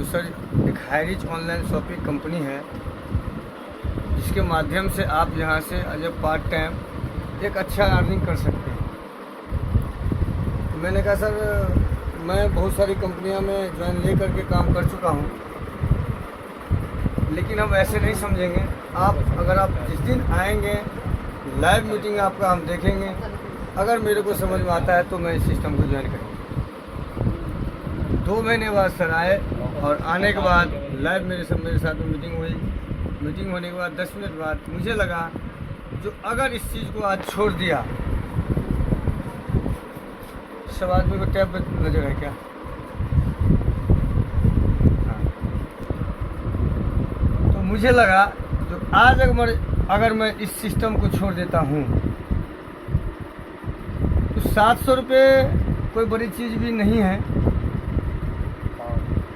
Sir एक Highrich online shopping company है जिसके माध्यम से आप यहाँ से एज ए पार्ट टाइम एक अच्छा अर्निंग कर सकते हैं। तो मैंने कहा सर मैं बहुत सारी कंपनियों में ज्वाइन ले करके काम कर चुका हूँ, लेकिन हम ऐसे नहीं समझेंगे। अगर आप जिस दिन आएंगे लाइव मीटिंग आपका हम देखेंगे, अगर मेरे को समझ में आता है तो मैं इस सिस्टम को ज्वाइन करूँगा। 2 महीने बाद सर आए और आने के बाद लाइव मेरे साथ में मीटिंग हुई। मीटिंग होने के बाद 10 मिनट बाद मुझे लगा जो अगर इस चीज़ को आज छोड़ दिया, सब आदमी को टैब पे नजर है क्या? हाँ। तो मुझे लगा जो आज अगर मैं इस सिस्टम को छोड़ देता हूँ तो 700 रुपये कोई बड़ी चीज़ भी नहीं है,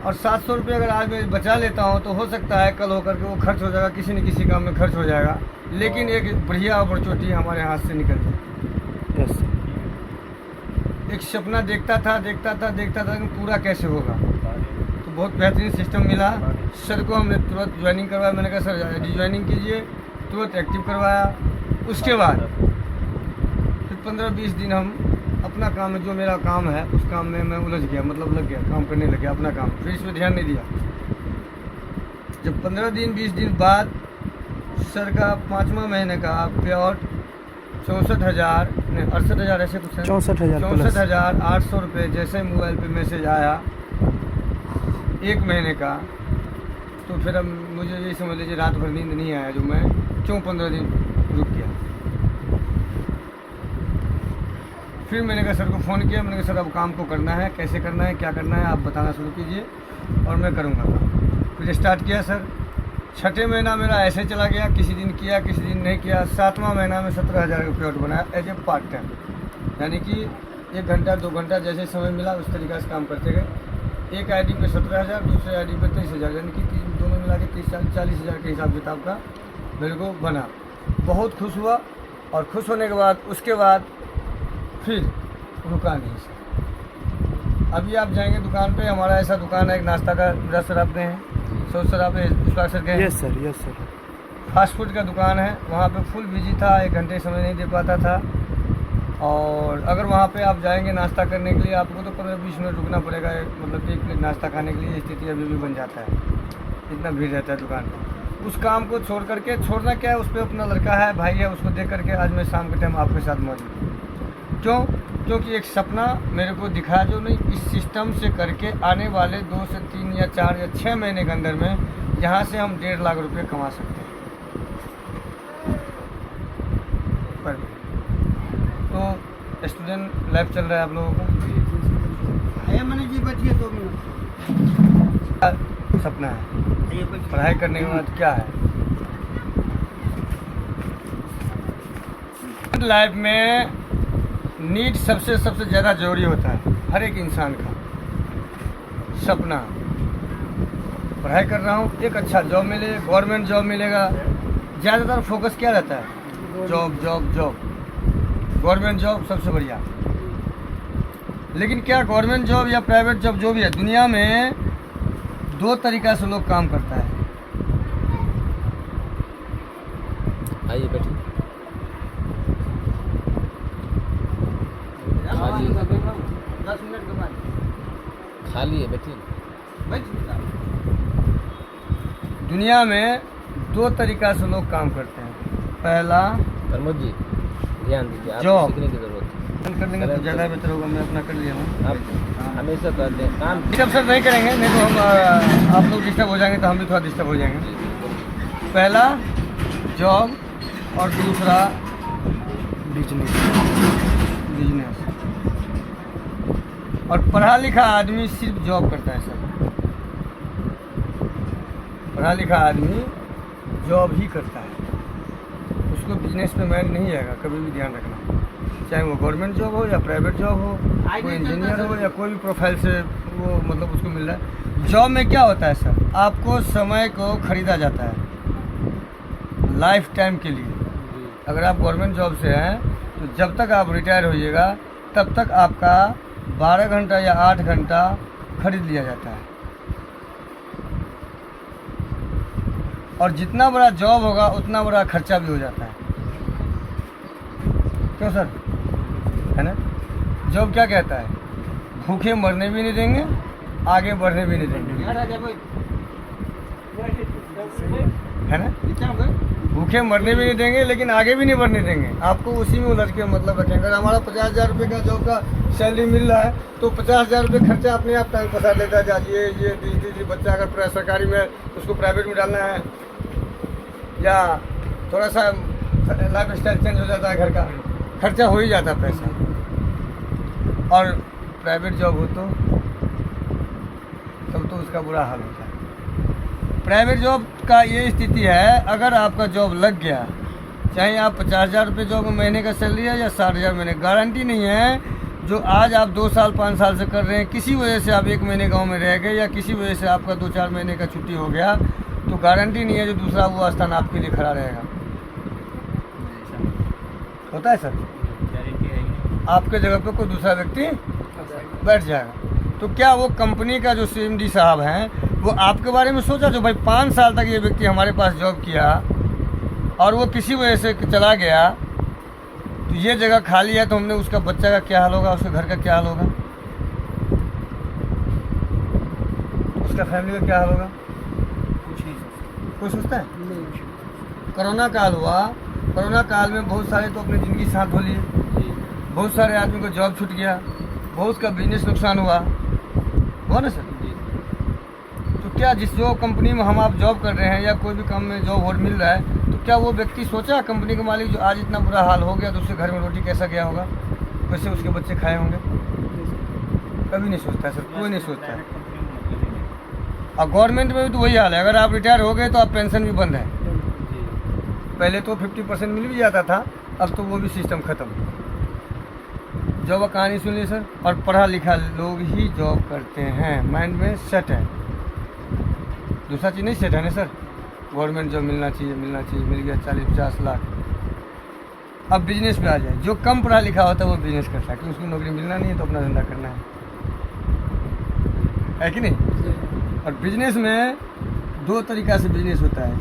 और 700 रुपये अगर आज मैं बचा लेता हूँ तो हो सकता है कल होकर के वो खर्च हो जाएगा, किसी न किसी काम में खर्च हो जाएगा, लेकिन एक बढ़िया अपॉर्चुनिटी हमारे हाथ से निकल जाए। यस, एक सपना देखता था लेकिन पूरा कैसे होगा। तो बहुत बेहतरीन सिस्टम मिला सर को, हमने तुरंत ज्वाइनिंग करवाया। मैंने कहा सर ज्वाइनिंग कीजिए, तुरंत एक्टिव करवाया। उसके बाद फिर 15-20 दिन हम अपना काम में, जो मेरा काम है उस काम में मैं उलझ गया, मतलब लग गया, काम करने लग गया अपना काम, फिर इसमें ध्यान नहीं दिया। जब 15-20 दिन बाद सर का 5वां महीने का पे आउट 68,000 ऐसे कुछ है, 64,800 रुपये जैसे मोबाइल पे मैसेज आया 1 महीने का, तो फिर अब मुझे ये समझ लीजिए रात भर नींद नहीं आया, जो मैं क्यों 15 दिन रुक गया। फिर मैंने कहा सर को फ़ोन किया, मैंने कहा सर अब काम को करना है, कैसे करना है, क्या करना है, आप बताना शुरू कीजिए और मैं करूँगा काम। फिर स्टार्ट किया सर। 6ठे महीना मेरा ऐसे चला गया, किसी दिन किया किसी दिन नहीं किया। 7वां महीना में 17,000 का पेआउट बनाया एज ए पार्ट टाइम, यानी कि 1 घंटा 2 घंटा जैसे समय मिला उस तरीक़े से काम करते गए। एक आईडी पे 17,000, दूसरे आईडी पे 23,000, यानी कि दोनों मिला के 30-40,000 के हिसाब किताब का मेरे को बना। बहुत खुश हुआ, और खुश होने के बाद उसके बाद फिर रुका नहीं सर। अभी आप जाएंगे दुकान पे, हमारा ऐसा दुकान है एक नाश्ता का, पूरा सर आप गए हैं, सर आप विश्वास सर गए? Yes sir, yes sir. Fast food का दुकान है, वहाँ पे फुल बिजी था, 1 घंटे समय नहीं दे पाता था। और अगर वहाँ पे आप जाएंगे नाश्ता करने के लिए, आपको तो 15-20 मिनट रुकना पड़ेगा, मतलब 1 प्लेट नाश्ता खाने के लिए स्थिति अभी भी बन जाता है, इतना भीड़ रहता है दुकान पर। उस काम को छोड़ करके, छोड़ना क्या है, उस पर अपना लड़का है, भाई है, उसको देख करके आज मैं शाम के टाइम आपके साथ मौजूद हूँ। क्योंकि एक सपना मेरे को दिखा, जो नहीं इस सिस्टम से करके आने वाले 2 से 3 या 4 या 6 महीने के अंदर में यहाँ से हम 1.5 लाख रुपये कमा सकते हैं। तो स्टूडेंट लाइफ चल रहा है आप लोगों का, मैंने जी बचिए 2 मिनट। सपना है पढ़ाई करने के बाद क्या है लाइफ में नीड सबसे ज़्यादा ज़रूरी होता है हर एक इंसान का। सपना, पढ़ाई कर रहा हूँ, एक अच्छा जॉब मिले, गवर्नमेंट जॉब मिलेगा। ज़्यादातर फोकस क्या रहता है? Job job job, government job सबसे बढ़िया। लेकिन क्या गवर्नमेंट जॉब या प्राइवेट जॉब जो भी है, दुनिया में 2 तरीक़ा से लोग काम करता है। आइए बैठिए। खाली है, बैठिए। दुनिया में 2 तरीक़ा से लोग काम करते हैं। पहला, प्रमोद जी ध्यान दीजिए, आपको जॉब सीखने की जरूरत है। कर लेंगे तो ज़्यादा बेहतर होगा। मैं अपना कर लिया हूँ, आप हमेशा कर दें काम। डिस्टर्ब सर नहीं करेंगे, नहीं तो हम आप लोग डिस्टर्ब हो जाएंगे तो हम भी थोड़ा डिस्टर्ब हो जाएंगे। पहला जॉब और दूसरा बिजनेस। और पढ़ा लिखा आदमी सिर्फ जॉब करता है सर। पढ़ा लिखा आदमी जॉब ही करता है, उसको बिजनेस में मैन नहीं आएगा, कभी भी ध्यान रखना। चाहे वो गवर्नमेंट जॉब हो या प्राइवेट जॉब हो, कोई इंजीनियर हो या कोई भी प्रोफाइल से वो मतलब उसको मिल रहा है। जॉब में क्या होता है सर, आपको समय को खरीदा जाता है लाइफ टाइम के लिए। अगर आप गवर्नमेंट जॉब से हैं तो जब तक आप रिटायर होइएगा तब तक आपका 12 घंटा या 8 घंटा खरीद लिया जाता है। और जितना बड़ा जॉब होगा उतना बड़ा खर्चा भी हो जाता है। क्यों सर? है ना? जॉब क्या कहता है? भूखे मरने भी नहीं देंगे, आगे बढ़ने भी नहीं देंगे, है ना? भूखे मरने भी नहीं देंगे लेकिन आगे भी नहीं बढ़ने देंगे। आपको उसी में उलझ के मतलब रखेंगे। अगर हमारा 50,000 रुपये का जॉब का सैलरी मिल रहा है तो 50,000 रुपये खर्चा अपने आप टाइम पसार लेता है। जाइए ये दीजिए, बच्चा अगर सरकारी में उसको प्राइवेट में डालना है, या थोड़ा सा लाइफ स्टाइल चेंज हो जाता है, घर का खर्चा हो ही जाता है पैसा। और प्राइवेट जॉब हो तो तब तो उसका बुरा हाल होता है। प्राइवेट जॉब का ये स्थिति है, अगर आपका जॉब लग गया, चाहे आप 50,000 रुपये जॉब महीने का सैलरी है या 60,000 महीने, गारंटी नहीं है। जो आज आप 2 साल 5 साल से कर रहे हैं, किसी वजह से आप 1 महीने गांव में रह गए या किसी वजह से आपका 2-4 महीने का छुट्टी हो गया, तो गारंटी नहीं है जो दूसरा वो स्थान आपके लिए खड़ा रहेगा। होता है सर? आपके जगह पे कोई दूसरा व्यक्ति बैठ जाएगा। तो क्या वो कंपनी का जो CMD साहब हैं वो आपके बारे में सोचा? जो भाई 5 साल तक ये व्यक्ति हमारे पास जॉब किया और वो किसी वजह से चला गया, तो ये जगह खाली है, तो हमने उसका बच्चा का क्या हाल होगा, उसके घर का क्या हाल होगा, उसका फैमिली का क्या हाल होगा? कुछ नहीं सोचता। कोई सोचता है? कोरोना काल हुआ, कोरोना काल में बहुत सारे तो अपनी ज़िंदगी साथ धो लिए, बहुत सारे आदमी को जॉब छूट गया, बहुत का बिजनेस नुकसान हुआ ना सर? तो क्या जिस जो कंपनी में हम आप जॉब कर रहे हैं या कोई भी काम में जॉब और मिल रहा है, तो क्या वो व्यक्ति सोचा, कंपनी के मालिक जो आज इतना बुरा हाल हो गया तो उसके घर में रोटी कैसा गया होगा, कैसे उसके बच्चे खाए होंगे? कभी नहीं सोचता है सर, कोई नहीं सोचता है। और गवर्नमेंट में भी तो वही हाल है। अगर आप रिटायर हो गए तो आप पेंशन भी बंद है। पहले तो 50% मिल भी जाता था, अब तो वो भी सिस्टम ख़त्म। जॉब का कहानी सुन ली सर। और पढ़ा लिखा लोग ही जॉब करते हैं, माइंड में सेट है, दूसरा चीज़ नहीं सेट है ना सर। गवर्नमेंट जॉब मिलना चाहिए, मिल गया 40-50 लाख। अब बिजनेस पे आ जाए, जो कम पढ़ा लिखा होता है वो बिजनेस करता है कि उसको नौकरी मिलना नहीं है तो अपना धंधा करना है कि नहीं? और बिजनेस में 2 तरीक़ा से बिजनेस होता है,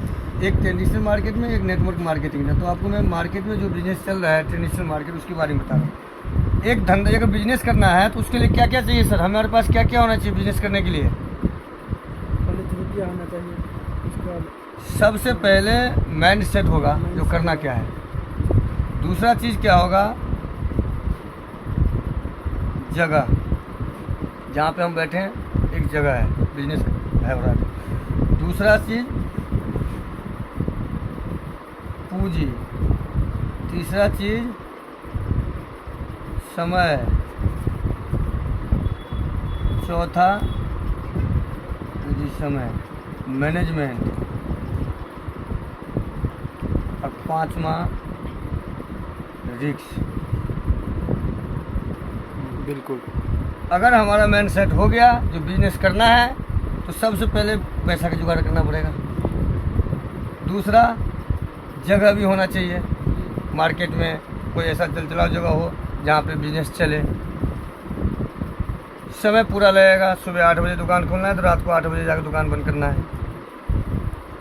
एक ट्रेडिशनल मार्केट में, एक नेटवर्क मार्केटिंग में। तो आपको मैं मार्केट में जो बिजनेस चल रहा है, ट्रेडिशनल मार्केट, उसके बारे में बता रहा हूँ। एक धंधा अगर बिजनेस करना है तो उसके लिए क्या क्या चाहिए सर? हमारे पास क्या क्या होना चाहिए बिजनेस करने के लिए? होना चाहिए, उसका सबसे पहले माइंड सेट होगा जो करना क्या है। दूसरा चीज़ क्या होगा? जगह, जहाँ पे हम बैठे हैं एक जगह है, बिजनेस है हो रहा है। दूसरा चीज़ पूंजी। तीसरा चीज़ समय। चौथा पूंजी, समय, मैनेजमेंट। और 5वां रिस्क। बिल्कुल। अगर हमारा माइंड सेट हो गया जो बिजनेस करना है तो सबसे पहले पैसा का जुगाड़ करना पड़ेगा। दूसरा, जगह भी होना चाहिए, मार्केट में कोई ऐसा चलचलाओ जगह हो जहाँ पे बिजनेस चले। समय पूरा लगेगा, सुबह 8 बजे दुकान खोलना है तो रात को 8 बजे जाकर दुकान बंद करना है।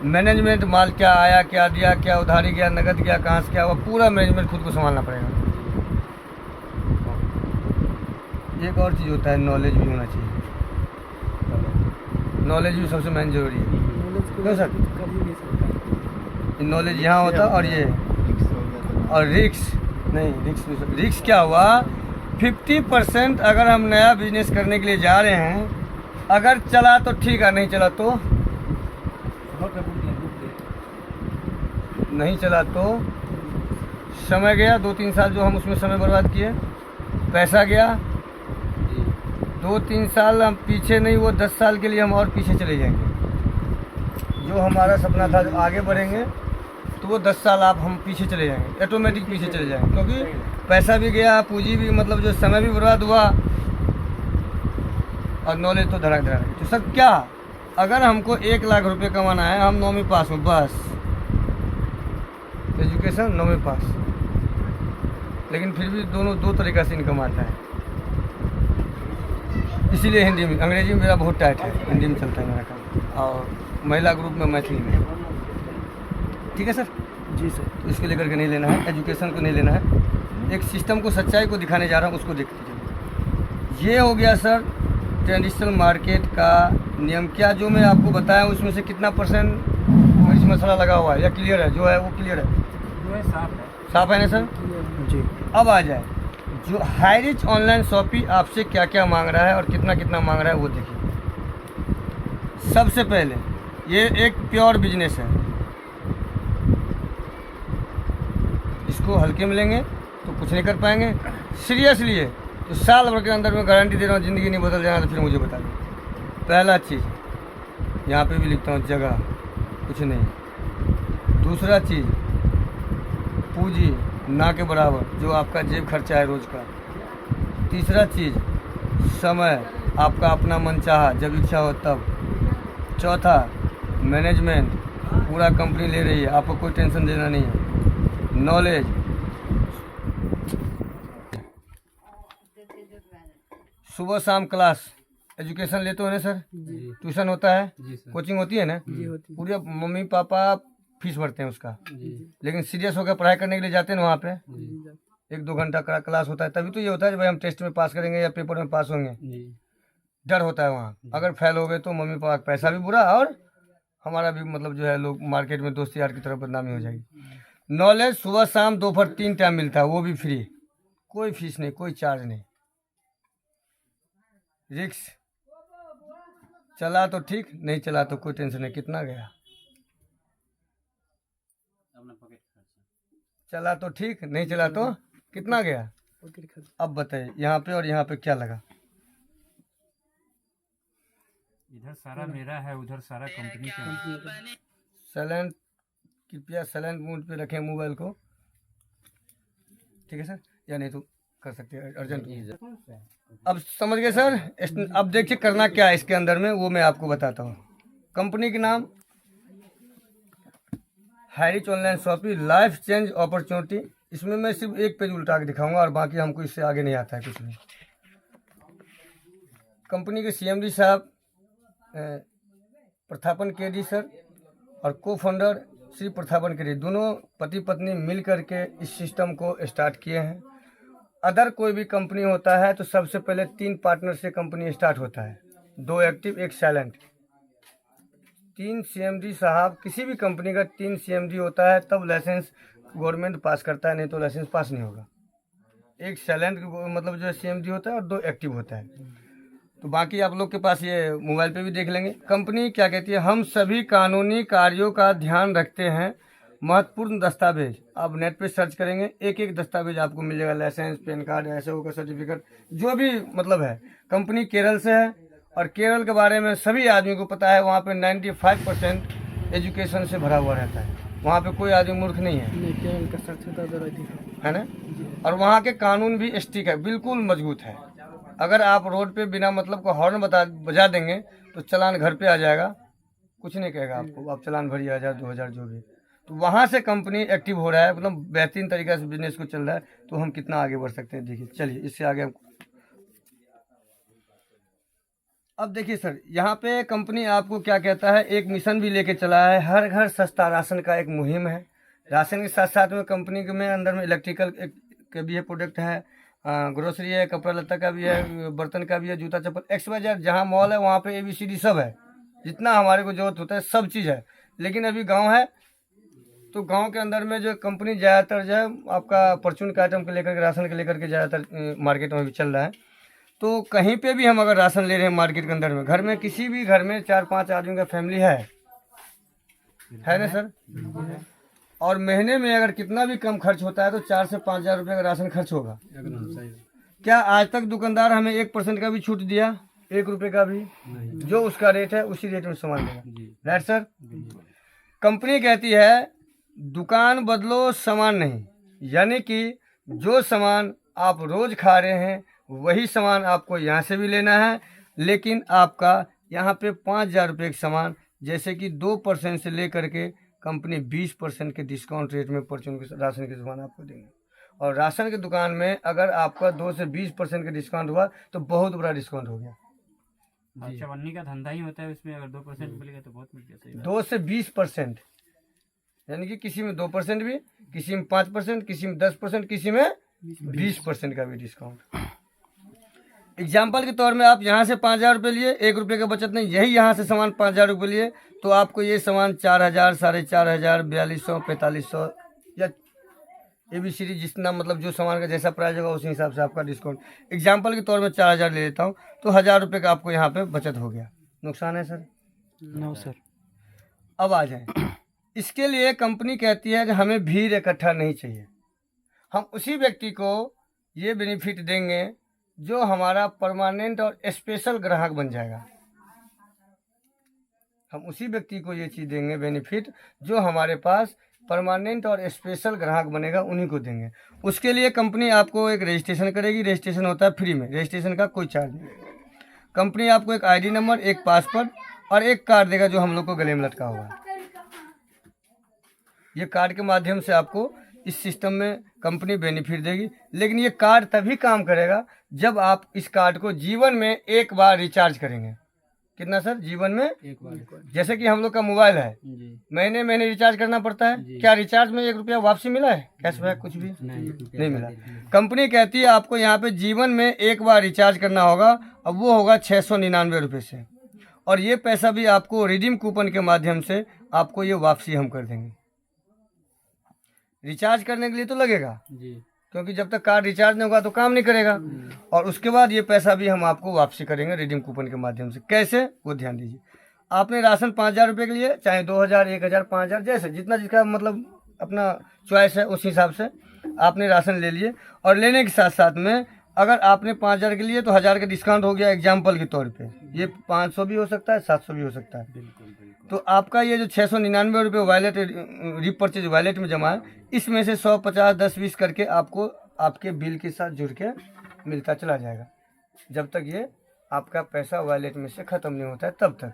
मैनेजमेंट, माल क्या आया, क्या दिया, क्या उधारी गया, नगद गया, कहाँ से क्या हुआ, पूरा मैनेजमेंट खुद को संभालना पड़ेगा। एक और चीज़ होता है, नॉलेज भी होना चाहिए। नॉलेज भी सबसे मेन जरूरी है। क्यों सर? नॉलेज यहाँ होता और ये, और रिक्स नहीं, रिक्स क्या हुआ? 50% अगर हम नया बिजनेस करने के लिए जा रहे हैं, अगर चला तो ठीक है, नहीं चला तो नहीं चला तो समय गया। 2-3 साल जो हम उसमें समय बर्बाद किए, पैसा गया। 2-3 साल हम पीछे नहीं, वो 10 साल के लिए हम और पीछे चले जाएंगे। जो हमारा सपना था जो आगे बढ़ेंगे तो वो 10 साल आप हम पीछे चले जाएंगे, ऑटोमेटिक पीछे चले जाएंगे, क्योंकि पैसा भी गया, पूंजी भी, मतलब जो समय भी बर्बाद हुआ, और नॉलेज तो धड़ाक धड़ाक। तो सर क्या, अगर हमको 1 लाख रुपए कमाना है, हम 9वीं पास हूँ बस, एजुकेशन 9वीं पास, लेकिन फिर भी दो तरीक़ा से इनकम आता है। इसीलिए हिंदी में, अंग्रेजी में मेरा बहुत टाइट है, हिंदी में चलता है मेरा काम, और महिला ग्रुप में मैथिली में। ठीक है सर। जी सर। तो इसको लेकर के नहीं लेना है, एजुकेशन को नहीं लेना है, एक सिस्टम को, सच्चाई को दिखाने जा रहा हूँ, उसको देखते चलिए। ये हो गया सर ट्रेडिशनल मार्केट का नियम। क्या जो मैं आपको बताया उसमें से कितना परसेंट मिर्च मसाला लगा हुआ है या क्लियर है? जो है वो क्लियर है, जो है साफ है। साफ है ना सर? जी। अब आ जाए जो हाई रिच ऑनलाइन शॉपिंग आपसे क्या क्या मांग रहा है और कितना कितना मांग रहा है वो देखिए। सबसे पहले ये एक प्योर बिजनेस है, इसको हल्के में लेंगे तो कुछ नहीं कर पाएंगे। सीरियसली है तो साल भर के अंदर में गारंटी दे रहा हूँ, ज़िंदगी नहीं बदल जाएगा तो फिर मुझे बता दो। पहला चीज़ यहाँ पे भी लिखता हूँ, जगह कुछ नहीं। दूसरा चीज़ पूंजी ना के बराबर, जो आपका जेब खर्चा है रोज़ का। तीसरा चीज़ समय, आपका अपना मनचाहा, जब इच्छा हो तब। चौथा मैनेजमेंट, पूरा कंपनी ले रही है, आपको कोई टेंशन देना नहीं है। नॉलेज, सुबह शाम क्लास, एजुकेशन लेते हो ना सर? जी ट्यूशन होता है, जी सर। कोचिंग होती है ना? जी होती है। पूरे मम्मी पापा फीस भरते हैं उसका, जी लेकिन सीरियस होकर पढ़ाई करने के लिए जाते हैं ना वहाँ पे। जी 1-2 घंटा का क्लास होता है, तभी तो ये होता है कि भाई हम टेस्ट में पास करेंगे या पेपर में पास होंगे। जी डर होता है वहाँ, अगर फेल हो गए तो मम्मी पापा का पैसा भी बुरा और हमारा भी मतलब जो है, लोग मार्केट में दोस्त यार की तरफ बदनामी हो जाएगी। नॉलेज सुबह शाम दोपहर 3 टाइम मिलता है, वो भी फ्री, कोई फीस नहीं, कोई चार्ज नहीं। रिक्स, चला तो ठीक, नहीं चला तो कोई टेंशन नहीं। कितना गया? चला तो ठीक, नहीं चला तो कितना गया? पॉकेट खर्च। अब बताइए यहाँ पे और यहाँ पे क्या लगा? इधर सारा मेरा है, उधर सारा कंपनी का है। साइलेंट, कृपया साइलेंट मोड पे रखें मोबाइल को, ठीक है सर? या नहीं तो कर सकते हैं अर्जेंट। अब समझ गए सर? अब देखिए करना क्या है इसके अंदर में, वो मैं आपको बताता हूँ। कंपनी के नाम high rich online shopping life change opportunity. इसमें मैं सिर्फ एक पेज उल्टा के दिखाऊंगा और बाकी हमको इससे आगे नहीं आता है कुछ भी। कंपनी के सीएमडी साहब प्रथापन केडी सर और को फाउंडर श्री प्रथापन केडी, दोनों पति पत्नी मिल करके इस सिस्टम को स्टार्ट किए हैं। अदर कोई भी कंपनी होता है तो सबसे पहले 3 पार्टनर से कंपनी स्टार्ट होता है, 2 एक्टिव 1 साइलेंट। 3 सीएमडी साहब, किसी भी कंपनी का 3 सीएमडी होता है तब लाइसेंस गवर्नमेंट पास करता है, नहीं तो लाइसेंस पास नहीं होगा। 1 साइलेंट मतलब जो सीएमडी होता है और 2 एक्टिव होता है। तो बाकी आप लोग के पास ये मोबाइल पे भी देख लेंगे। कंपनी क्या कहती है, हम सभी कानूनी कार्यों का ध्यान रखते हैं। महत्वपूर्ण दस्तावेज, आप नेट पे सर्च करेंगे, एक एक दस्तावेज आपको मिल जाएगा, लाइसेंस, पैन कार्ड, एसओ का सर्टिफिकेट, जो भी मतलब है। कंपनी केरल से है और केरल के बारे में सभी आदमी को पता है, वहाँ पे 95% एजुकेशन से भरा हुआ रहता है, वहाँ पे कोई आदमी मूर्ख नहीं है, नहीं, केरल का साक्षरता दर अधिक है ना? और वहाँ के कानून भी स्ट्रिक्ट है, बिल्कुल मजबूत है। अगर आप रोड पे बिना मतलब को हॉर्न बजा देंगे तो चालान घर पे आ जाएगा, कुछ नहीं कहेगा आपको, आप चालान भरिए 1000 2000 जो भी। तो वहाँ से कंपनी एक्टिव हो रहा है, मतलब बेहतरीन तरीके से बिजनेस को चल रहा है। तो हम कितना आगे बढ़ सकते हैं देखिए, चलिए इससे आगे हम अब देखिए सर, यहाँ पे कंपनी आपको क्या कहता है, एक मिशन भी लेके चला है, हर घर सस्ता राशन का एक मुहिम है। राशन के साथ साथ में कंपनी के में अंदर में इलेक्ट्रिकल के भी है, प्रोडक्ट है, ग्रोसरी है, कपड़ा लत्ता का भी है, बर्तन का भी है, जूता चप्पल, XYZ जहाँ मॉल है वहाँ पे ABCD सब है, जितना हमारे को जरूरत होता है सब चीज़ है। लेकिन अभी गांव है तो गांव के अंदर में जो कंपनी ज़्यादातर जो है आपका परचून के आइटम को लेकर के, राशन के लेकर के ज़्यादातर मार्केट में भी चल रहा है। तो कहीं पे भी हम अगर राशन ले रहे हैं मार्केट के अंदर में, घर में किसी भी घर में 4-5 आदमी का फैमिली है ना सर? और महीने में अगर कितना भी कम खर्च होता है तो 4 से 5 हज़ार रुपये का राशन खर्च होगा। क्या आज तक दुकानदार हमें 1% का भी छूट दिया, 1 रुपये का भी? जो उसका रेट है उसी रेट में सामान देगा, राइट सर? कंपनी कहती है दुकान बदलो सामान नहीं, यानी कि जो सामान आप रोज खा रहे हैं वही सामान आपको यहाँ से भी लेना है, लेकिन आपका यहाँ पे 5000 रुपये का सामान, जैसे कि 2% से लेकर के कंपनी 20% के डिस्काउंट रेट में परचून के राशन के सामान आपको देंगे। और राशन की दुकान में अगर आपका 2 से 20% का डिस्काउंट हुआ तो बहुत बड़ा डिस्काउंट हो गया। अच्छा, वन्नी का धंधा ही होता है, उसमें अगर 2% मिलेगा तो बहुत मिल गया। सही बात। 2 से 20%, यानी कि किसी में 2% भी, किसी में 5%, किसी में 10%, किसी में 20% का भी डिस्काउंट। एग्जाम्पल के तौर में आप यहाँ से 5,000 रुपये लिए, 1 रुपये का बचत नहीं, यही यहाँ से सामान 5,000 रुपये लिए तो आपको ये सामान 4,000, 4,500, 4,200, 4,500 या ABCD जितना मतलब जो सामान का जैसा प्राइस होगा उसी हिसाब से आपका डिस्काउंट। एग्जाम्पल के तौर में 4,000 ले लेता हूँ तो 1,000 रुपये का आपको यहाँ पे बचत हो गया। नुकसान है सर? No sir. अब आ जाए, इसके लिए कंपनी कहती है कि हमें भीड़ इकट्ठा नहीं चाहिए। हम उसी व्यक्ति को ये बेनिफिट देंगे जो हमारा परमानेंट और स्पेशल ग्राहक बन जाएगा। हम उसी व्यक्ति को ये चीज़ देंगे बेनिफिट जो हमारे पास परमानेंट और स्पेशल ग्राहक बनेगा, उन्हीं को देंगे। उसके लिए कंपनी आपको एक रजिस्ट्रेशन करेगी। रजिस्ट्रेशन होता है फ्री में, रजिस्ट्रेशन का कोई चार्ज नहीं। कंपनी आपको एक ID नंबर, एक पासवर्ड और एक कार्ड देगा जो हम लोग को गले में लटका हुआ है। ये कार्ड के माध्यम से आपको इस सिस्टम में कंपनी बेनिफिट देगी। लेकिन ये कार्ड तभी काम करेगा जब आप इस कार्ड को जीवन में एक बार रिचार्ज करेंगे। कितना सर? जीवन में एक बार। जैसे कि हम लोग का मोबाइल है, महीने महीने रिचार्ज करना पड़ता है। क्या रिचार्ज में 1 रुपया वापसी मिला है? कैशबैक कुछ भी नहीं मिला। कंपनी कहती है आपको यहाँ पे जीवन में एक बार रिचार्ज करना होगा। अब वो होगा 699 रुपये से, और ये पैसा भी आपको रिडीम कूपन के माध्यम से आपको ये वापसी हम कर देंगे। रिचार्ज करने के लिए तो लगेगा जी, क्योंकि जब तक कार्ड रिचार्ज नहीं होगा तो काम नहीं करेगा। और उसके बाद ये पैसा भी हम आपको वापसी करेंगे रिडीम कूपन के माध्यम से। कैसे? वो ध्यान दीजिए। आपने राशन 5,000 रुपये के लिए, चाहे 2,000, 1,000, 5,000, जैसे जितना जिसका मतलब अपना चॉइस है उस हिसाब से आपने राशन ले लिए। और लेने के साथ साथ में अगर आपने 5,000 के लिए तो 1,000 का डिस्काउंट हो गया एग्जाम्पल के तौर पे। ये 500 भी हो सकता है, 700 भी हो सकता है। तो आपका ये जो 699 रुपये वॉलेट रीपरचेज वॉलेट में जमा है, इसमें से 100, 50, 10, 20 करके आपको आपके बिल के साथ जुड़ के मिलता चला जाएगा जब तक ये आपका पैसा वॉलेट में से ख़त्म नहीं होता है तब तक।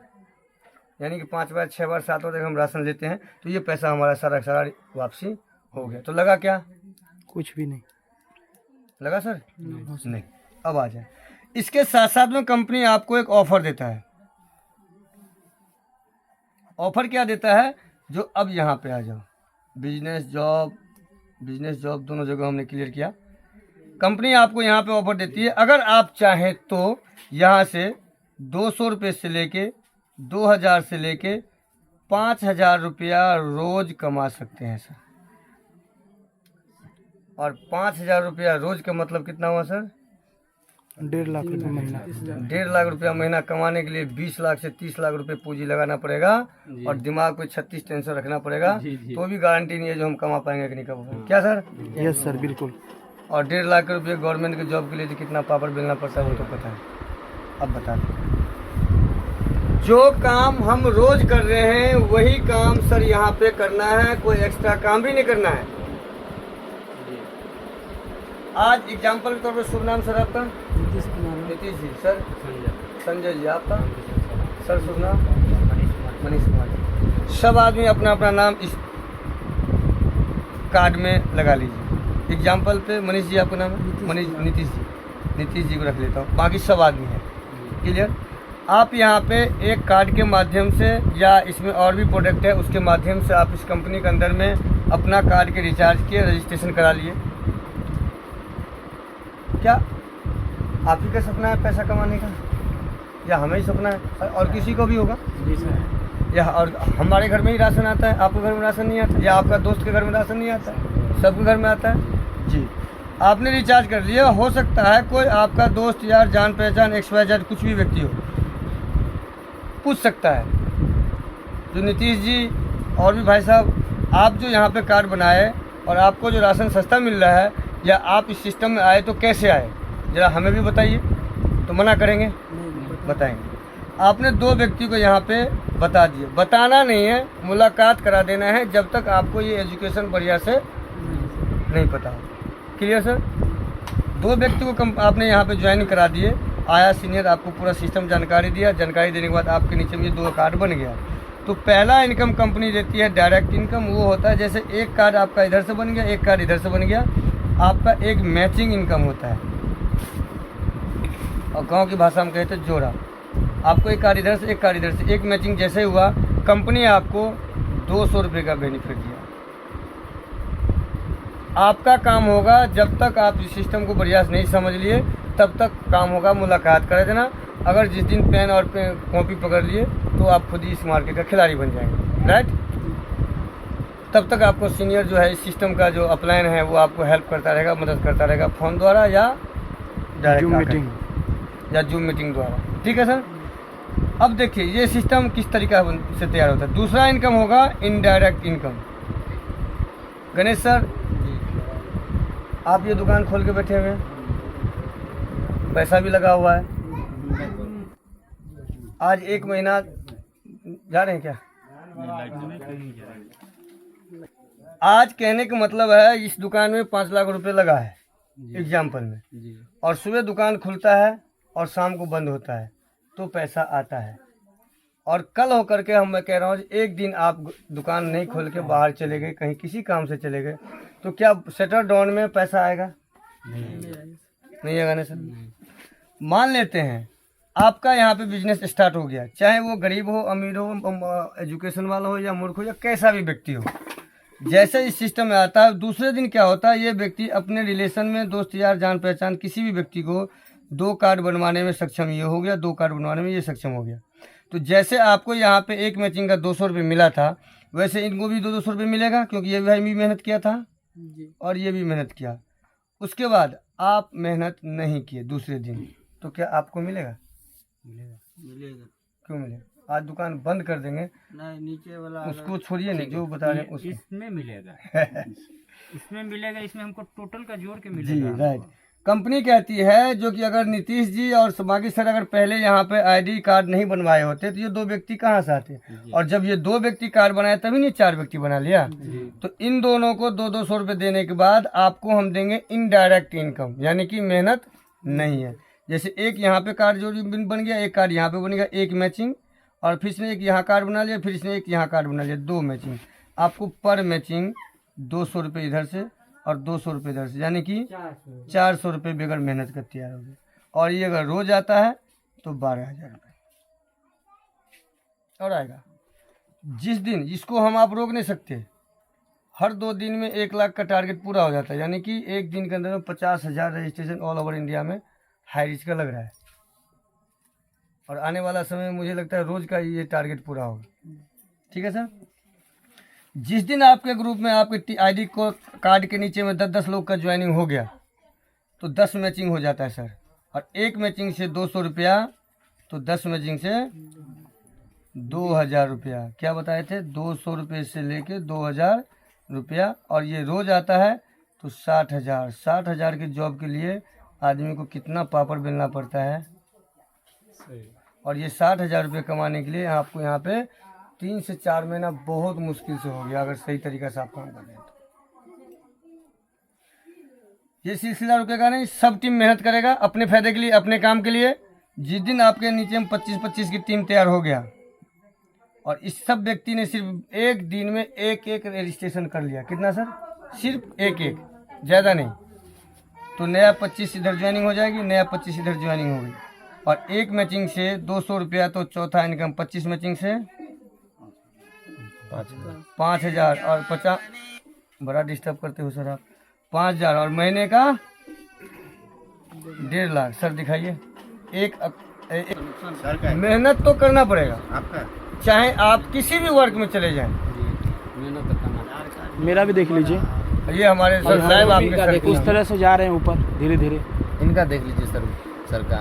यानी कि 5 बार, 6 बार, 7 बार तक हम राशन लेते हैं तो ये पैसा हमारा सारा वापसी हो गया। तो लगा क्या? कुछ भी नहीं लगा सर? नहीं। अब आ जाए, इसके साथ साथ में कंपनी आपको एक ऑफर देता है। ऑफर क्या देता है? जो अब यहाँ पे आ जाओ, बिजनेस जॉब दोनों जगह हमने क्लियर किया। कंपनी आपको यहाँ पे ऑफर देती है, अगर आप चाहें तो यहाँ से 200 रुपये से लेके 2,000 से लेके 5,000 रुपया रोज कमा सकते हैं सर। और 5,000 रुपया रोज का मतलब कितना हुआ सर? 1.5 लाख रुपये महीना। 1.5 लाख रुपया महीना कमाने के लिए 20 लाख से 30 लाख रुपए पूंजी लगाना पड़ेगा और दिमाग पे 36 टेंशन रखना पड़ेगा। तो भी गारंटी नहीं है जो हम कमा पाएंगे कि नहीं कमा पाएंगे। क्या सर? यस सर, बिल्कुल। और 1.5 लाख रुपये गवर्नमेंट के जॉब के लिए कितना पापड़ बेलना पड़ता है वो तो पता है। अब बता दें, जो काम हम रोज कर रहे हैं वही काम सर यहाँ पे करना है, कोई एक्स्ट्रा काम भी नहीं करना है। आज एग्जाम्पल के तौर पर शुभ नाम सर आपका? नीतीश कुमार। नीतीश जी। सर? संजय जी। आपका सर शुभ नाम? मनीष कुमार जी। सब आदमी अपना अपना नाम इस कार्ड में लगा लीजिए। एग्जाम्पल पे मनीष जी आपका नाम है? नीतीश जी को रख लेता हूँ, बाकी सब आदमी है। क्लियर? आप यहाँ पे एक कार्ड के माध्यम से या इसमें और भी प्रोडक्ट है उसके माध्यम से आप इस कंपनी के अंदर में अपना कार्ड के रिचार्ज किए, रजिस्ट्रेशन करा लिए। क्या आप ही का सपना है पैसा कमाने का, या हमें ही सपना है? और किसी को भी होगा जी सर। या और हमारे घर में ही राशन आता है, आपके घर में राशन नहीं आता, या आपका दोस्त के घर में राशन नहीं आता, सबके घर में आता है जी। आपने रिचार्ज कर लिया, हो सकता है कोई आपका दोस्त यार जान पहचान XYZ कुछ भी व्यक्ति हो, पूछ सकता है जो नीतीश जी और भी भाई साहब आप जो यहाँ पे कार्ड बनाए और आपको जो राशन सस्ता मिल रहा है या आप इस सिस्टम में आए तो कैसे आए, ज़रा हमें भी बताइए। तो मना करेंगे? बताएंगे। आपने 2 व्यक्ति को यहाँ पे बता दिए, बताना नहीं है, मुलाकात करा देना है जब तक आपको ये एजुकेशन बढ़िया से नहीं पता हो। Clear sir? 2 व्यक्ति को आपने यहाँ पे ज्वाइन करा दिए, आया सीनियर, आपको पूरा सिस्टम जानकारी दिया। जानकारी देने के बाद आपके नीचे में 2 कार्ड बन गया। तो पहला इनकम कंपनी देती है डायरेक्ट इनकम। वो होता है जैसे एक कार्ड आपका इधर से बन गया, एक कार्ड इधर से बन गया, आपका एक मैचिंग इनकम होता है, और गांव की भाषा में कहते हैं जोड़ा। आपको एक कार्ड इधर से, एक कार्ड इधर से, एक मैचिंग जैसे हुआ, कंपनी आपको 200 रुपये का बेनिफिट दिया। आपका काम होगा, जब तक आप इस सिस्टम को बढ़िया से नहीं समझ लिए तब तक काम होगा मुलाकात कर देना। अगर जिस दिन पेन और कॉपी पकड़ लिए तो आप खुद ही इस मार्केट का खिलाड़ी बन जाएंगे, राइट। तब तक आपको सीनियर जो है इस सिस्टम का जो अपलाइन है वो आपको हेल्प करता रहेगा, मदद करता रहेगा, फ़ोन द्वारा या डायरेक्ट जूम मीटिंग या जूम मीटिंग द्वारा। ठीक है सर। अब देखिए ये सिस्टम किस तरीका से तैयार होता है। दूसरा इनकम होगा इनडायरेक्ट इनकम। गणेश सर, आप ये दुकान खोल के बैठे हुए हैं, पैसा भी लगा हुआ है, आज 1 महीना जा रहे हैं क्या? आज कहने का मतलब है इस दुकान में 5 लाख रुपए लगा है एग्जाम्पल में, और सुबह दुकान खुलता है और शाम को बंद होता है तो पैसा आता है। और कल होकर के मैं कह रहा हूँ एक दिन आप दुकान नहीं खोल के बाहर चले गए, कहीं किसी काम से चले गए, तो क्या शटर डाउन में पैसा आएगा? नहीं आएगा ना सर। मान लेते हैं आपका यहाँ पे बिजनेस स्टार्ट हो गया, चाहे वो गरीब हो, अमीर हो, एजुकेशन वाला हो या मूर्ख हो या कैसा भी व्यक्ति हो, जैसे इस सिस्टम में आता है दूसरे दिन क्या होता है, ये व्यक्ति अपने रिलेशन में, दोस्त यार, जान पहचान किसी भी व्यक्ति को 2 कार्ड बनवाने में सक्षम ये हो गया, 2 कार्ड बनवाने में ये सक्षम हो गया। तो जैसे आपको यहाँ पे एक मैचिंग का 200 रुपये मिला था, वैसे इनको भी 200 रुपये मिलेगा, क्योंकि ये भाई भी मेहनत किया था और ये भी मेहनत किया। उसके बाद आप मेहनत नहीं किए दूसरे दिन, तो क्या आपको मिलेगा? मिलेगा। क्यों मिलेगा? आज दुकान बंद कर देंगे, नहीं, नीचे वाला उसको छोड़िए नहीं, जो बता रहे हैं उसको। इसमें मिलेगा इसमें मिलेगा, इसमें हमको टोटल का जोड़ के जी मिलेगा। राइट। कंपनी कहती है जो कि अगर नीतीश जी और बाकी सर अगर पहले यहाँ पे आईडी कार्ड नहीं बनवाए होते तो ये 2 व्यक्ति कहाँ से आते, और जब ये 2 व्यक्ति कार्ड बनाए तभी नहीं 4 व्यक्ति बना लिया। तो इन दोनों को 200 रुपये देने के बाद आपको हम देंगे इनडायरेक्ट इनकम, यानी कि मेहनत नहीं है। जैसे एक यहाँ पे कार्ड जो बन गया, एक कार्ड यहाँ पे बन गया, एक मैचिंग, और फिर इसने एक यहाँ कार्ड बना लिया, फिर इसने एक यहाँ कार्ड बना लिया, 2 मैचिंग। आपको पर मैचिंग 200 रुपये इधर से और 200 रुपये इधर से, यानी कि 400 रुपये बगैर मेहनत का तैयार हो गया। और ये अगर रोज आता है तो 12,000 रुपये और आएगा। जिस दिन इसको हम आप रोक नहीं सकते, हर 2 दिन में 1 लाख का टारगेट पूरा हो जाता है, यानी कि एक दिन के अंदर में 50,000 रजिस्ट्रेशन ऑल ओवर इंडिया में हाई रिस्क का लग रहा है। और आने वाला समय में मुझे लगता है रोज का ये टारगेट पूरा होगा। ठीक है सर। जिस दिन आपके ग्रुप में आपके आईडी को कार्ड के नीचे में 10-10 लोग का ज्वाइनिंग हो गया तो 10 मैचिंग हो जाता है सर, और एक मैचिंग से 200 रुपया, तो 10 मैचिंग से 2,000 रुपया। क्या बताए थे? 200 रुपये से लेके 2,000 रुपया, और ये रोज आता है तो 60,000। 60,000 की जॉब के लिए आदमी को कितना पापड़ बेलना पड़ता है, और ये 60,000 रुपये कमाने के लिए आपको यहाँ पे 3 से 4 महीना बहुत मुश्किल से हो गया, अगर सही तरीक़े से आप काम कर रहे हैं तो। ये सिलसिला रुकेगा नहीं, सब टीम मेहनत करेगा अपने फायदे के लिए, अपने काम के लिए। जिस दिन आपके नीचे में 25-25 की टीम तैयार हो गया और इस सब व्यक्ति ने सिर्फ एक दिन में एक रजिस्ट्रेशन कर लिया, कितना सर? सिर्फ एक, ज़्यादा नहीं, तो नया 25 इधर ज्वाइनिंग हो जाएगी, नया 25 इधर ज्वाइनिंग होगी, और एक मैचिंग से 200 रुपया, तो चौथा इनकम 25 मैचिंग से 5,000 और 50, बड़ा डिस्टर्ब करते हो सर आप। 5,000 और महीने का 1.5 लाख। सर दिखाइए। एक मेहनत तो करना पड़ेगा आपका, चाहे आप किसी भी वर्क में चले जाएं। मेरा भी देख लीजिए, ये हमारे सर साहब आपके सर उस तरह से जा रहे हैं ऊपर धीरे धीरे। इनका देख लीजिए सर का।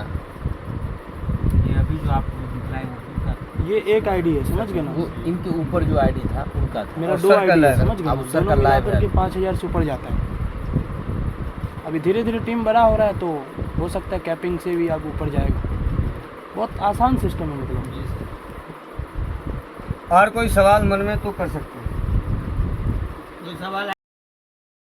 ये अभी जो आपको दिखलाए वो उनका। ये एक आईडी है, समझ गए ना? वो इनके ऊपर जो आईडी था उनका था। मेरा और 2 सर का आईडी है, लाइव है। समझ गए? अब सर का लाइव है। 5,000 से ऊपर जाता है। अभी धीरे धीरे टीम बड़ा हो रहा है तो हो सकता है कैपिंग से भी आप ऊपर जाएगा। बहुत आसान सिस्टम है मतलब। और कोई सवाल मन में तो कर सकते हैं। कोई सवाल